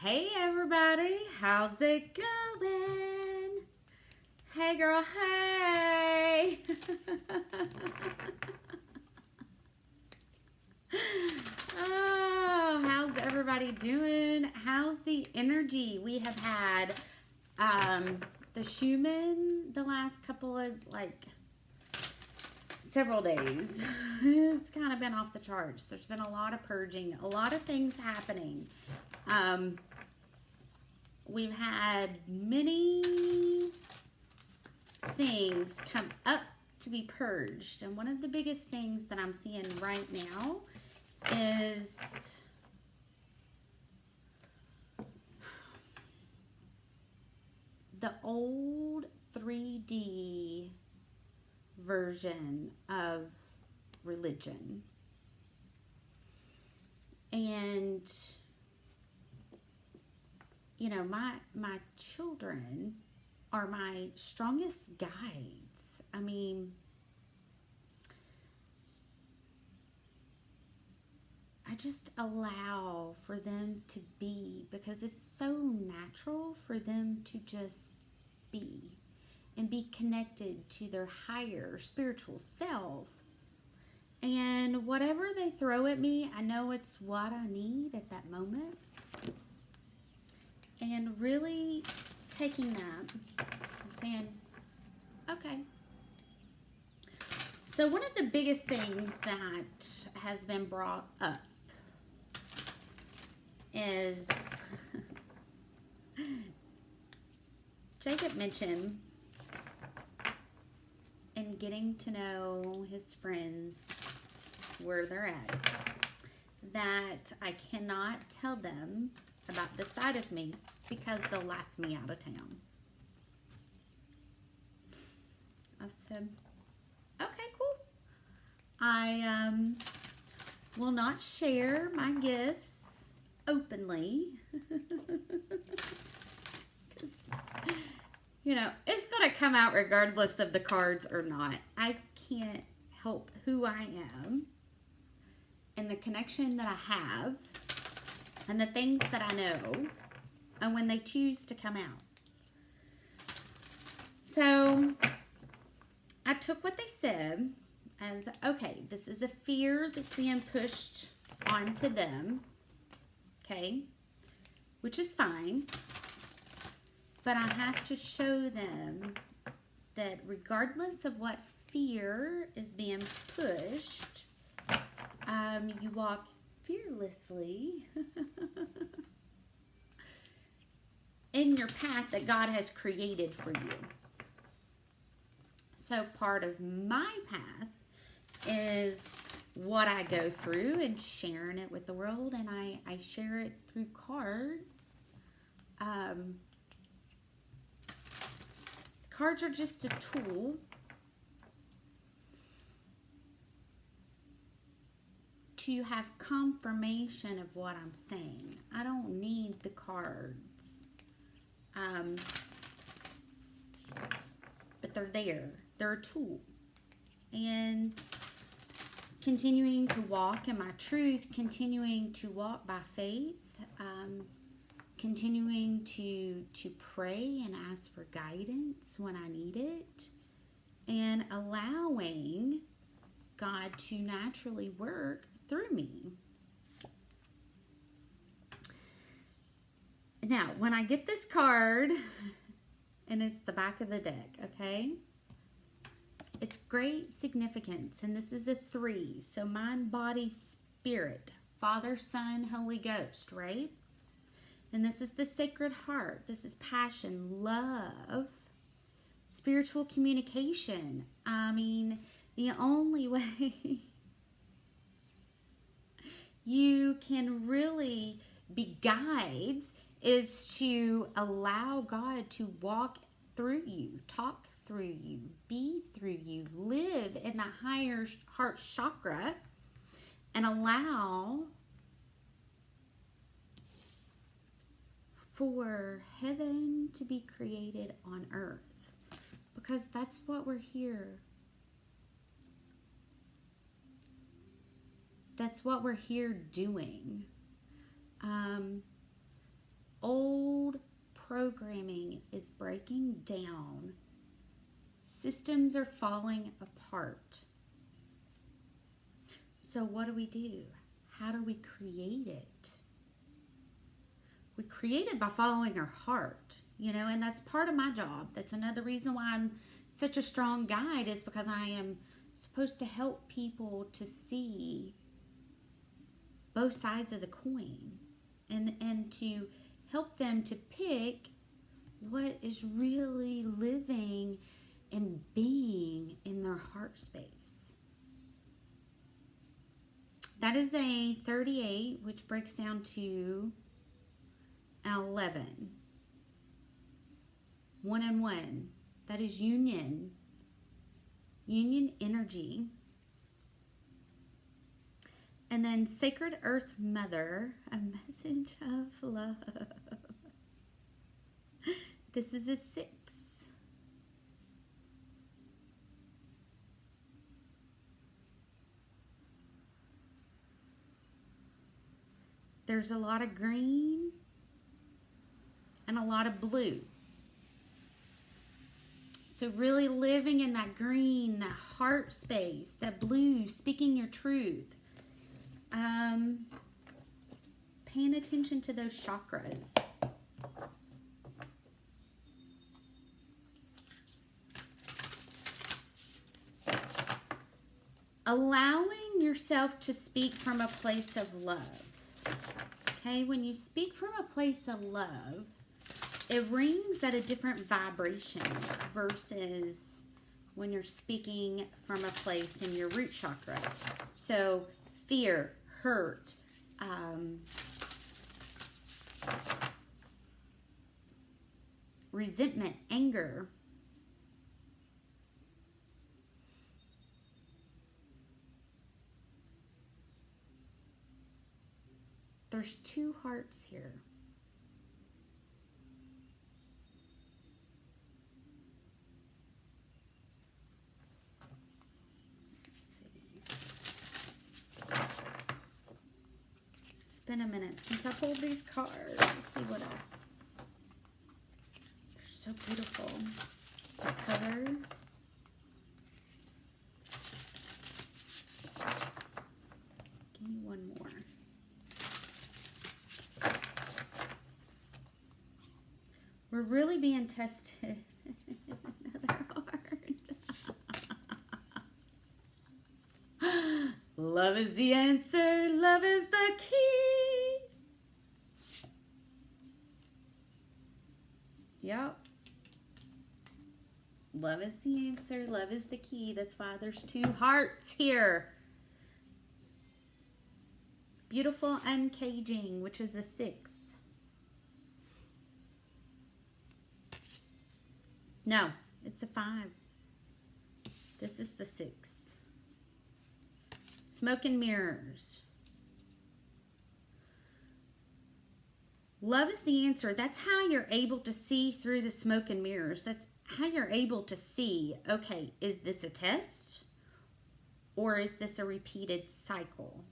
Hey everybody, how's it going? Hey girl, hey! Oh, how's everybody doing? How's the energy? We have had the Schumann the last couple of several days. It's kind of been off the charts. There's been a lot of purging, a lot of things happening. We've had many things come up to be purged, and one of the biggest things that I'm seeing right now is the old 3D version of religion. And you know, my children are my strongest guides. I mean, I just allow for them to be, because it's so natural for them to just be and be connected to their higher spiritual self. And whatever they throw at me, I know it's what I need at that moment. And really taking that and saying, okay. So one of the biggest things that has been brought up is Jacob mentioned in getting to know his friends where they're at, that I cannot tell them about this side of me because they'll laugh me out of town. I said, okay, cool. I will not share my gifts openly. You know, it's going to come out regardless of the cards or not. I can't help who I am and the connection that I have and the things that I know, and when they choose to come out. So I took what they said as, okay, this is a fear that's being pushed onto them, okay, which is fine, but I have to show them that regardless of what fear is being pushed, you walk fearlessly in your path that God has created for you. So part of my path is what I go through and sharing it with the world, and I share it through cards. Cards are just a tool to have confirmation of what I'm saying. I don't need the cards. But they're there. They're a tool. And continuing to walk in my truth, continuing to walk by faith, continuing to pray and ask for guidance when I need it, and allowing God to naturally work through me. Now, when I get this card, and it's the back of the deck, okay? It's great significance, and this is a 3. So mind, body, spirit, Father, Son, Holy Ghost, right? And this is the Sacred Heart. This is passion, love, spiritual communication. I mean, the only way you can really be guides is to allow God to walk through you, talk through you, be through you, live in the higher heart chakra, and allow for heaven to be created on earth, because that's what we're here. That's what we're here doing. programming is breaking down. Systems are falling apart. So what do? How do we create it? We create it by following our heart, and that's part of my job. That's another reason why I'm such a strong guide, is because I am supposed to help people to see both sides of the coin and to help them to pick what is really living and being in their heart space. That is a 38, which breaks down to an 11. 1 and 1. That is union. Union energy. And then Sacred Earth Mother, a message of love. This is a 6. There's a lot of green and a lot of blue. So really living in that green, that heart space, that blue, speaking your truth. Paying attention to those chakras. Allowing yourself to speak from a place of love. Okay, when you speak from a place of love, it rings at a different vibration versus when you're speaking from a place in your root chakra. So fear, hurt, resentment, anger. There's 2 hearts here. It's been a minute since I pulled these cards. Let's see what else. They're so beautiful. The color. Give me one more. We're really being tested. Another heart. Love is the answer. Love is the key. Yep. Love is the answer. Love is the key. That's why there's 2 hearts here. Beautiful uncaging, which is a 6. No, it's a 5. This is the 6. Smoke and mirrors. Love is the answer. That's how you're able to see through the smoke and mirrors. That's how you're able to see, okay, is this a test? Or is this a repeated cycle?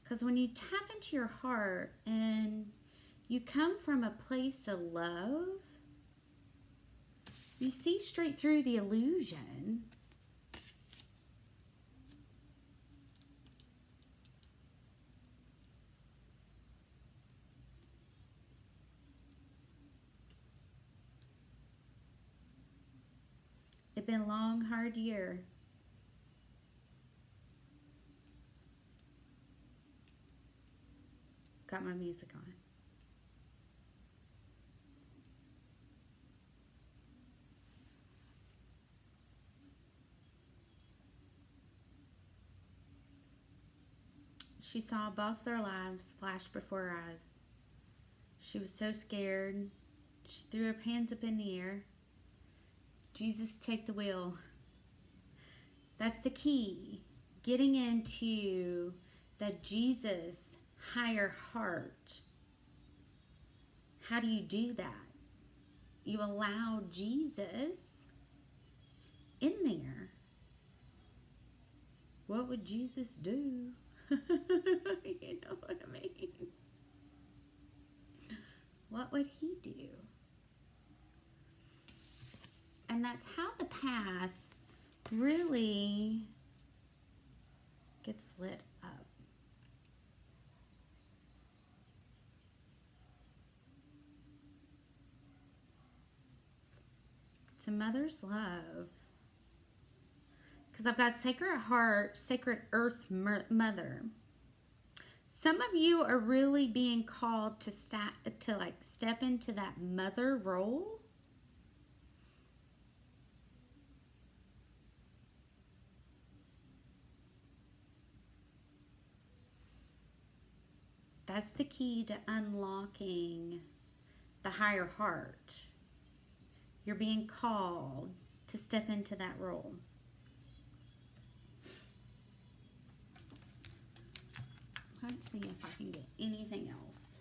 Because when you tap into your heart and you come from a place of love, you see straight through the illusion. It's been a long, hard year. Got my music on. She saw both their lives flash before her eyes. She was so scared. She threw her hands up in the air. Jesus, take the wheel. That's the key. Getting into the Jesus higher heart. How do you do that? You allow Jesus in there. What would Jesus do? You know what I mean? would he do? And that's how the path really gets lit up. It's a mother's love. Because I've got Sacred Heart, Sacred Earth Mother. Some of you are really being called to step into that mother role. That's the key to unlocking the higher heart. You're being called to step into that role. Let's see if I can get anything else.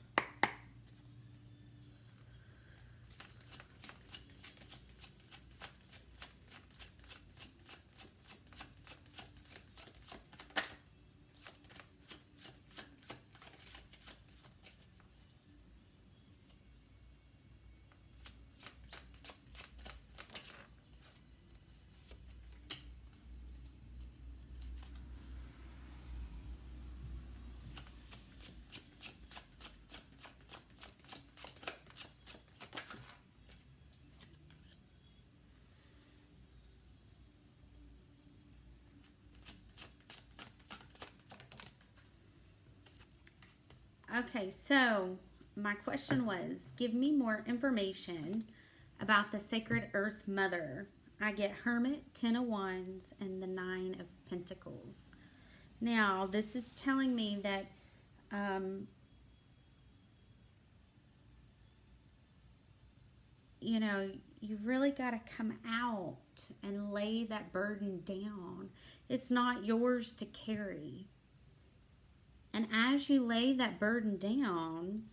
Okay, so my question was, give me more information about the Sacred Earth Mother. I get Hermit, 10 of Wands, and the 9 of Pentacles. Now, this is telling me that you know, you've really got to come out and lay that burden down. It's not yours to carry. And as you lay that burden down,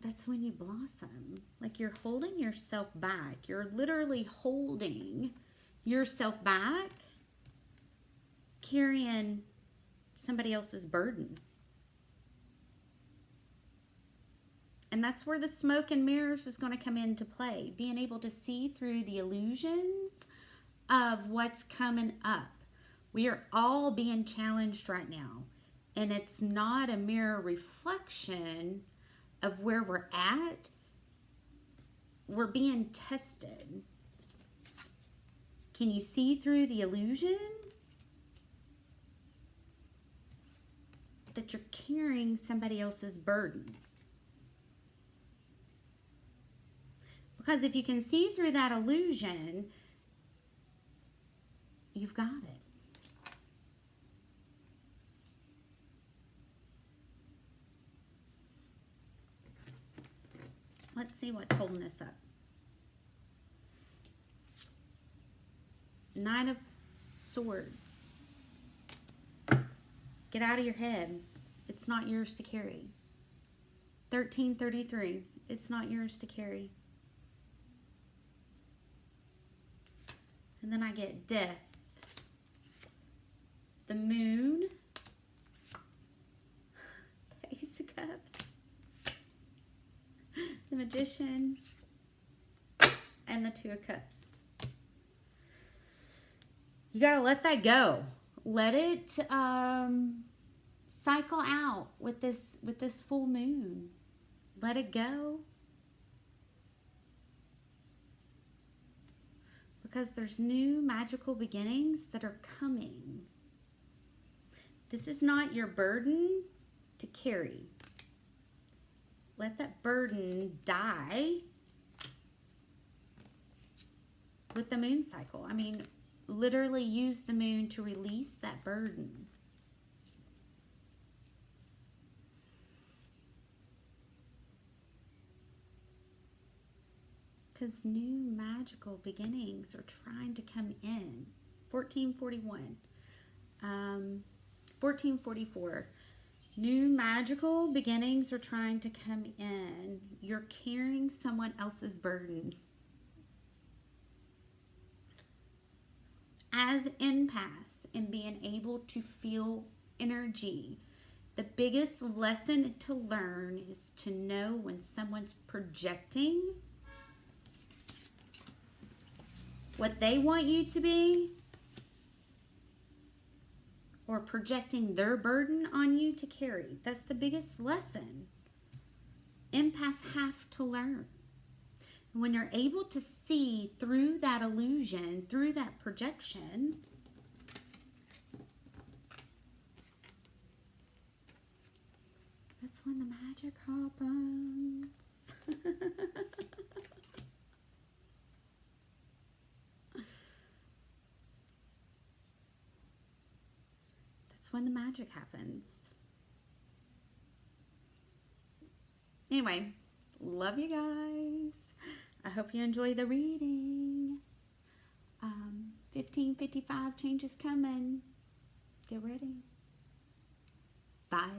that's when you blossom. Like you're holding yourself back. You're literally holding yourself back, carrying somebody else's burden. And that's where the smoke and mirrors is going to come into play. Being able to see through the illusions of what's coming up. We are all being challenged right now. And it's not a mirror reflection of where we're at. We're being tested. Can you see through the illusion? That you're carrying somebody else's burden. Because if you can see through that illusion, you've got it. Let's see what's holding this up. 9 of Swords. Get out of your head. It's not yours to carry. 1333. It's not yours to carry. And then I get Death. The Moon. The Ace of Cups. The Magician. And the 2 of Cups. You gotta let that go. Let it cycle out with this full moon. Let it go. Because there's new magical beginnings that are coming. This is not your burden to carry. Let that burden die with the moon cycle. I mean, literally use the moon to release that burden. Because new magical beginnings are trying to come in. 1441. 1444. New magical beginnings are trying to come in. You're carrying someone else's burden. As empaths and being able to feel energy The biggest lesson to learn is to know when someone's projecting what they want you to be, or projecting their burden on you to carry. That's the biggest lesson empaths have to learn. When you're able to see through that illusion, through that projection, that's when the magic happens. That's when the magic happens. Anyway, love you guys. I hope you enjoy the reading. 1555 changes coming. Get ready. Bye.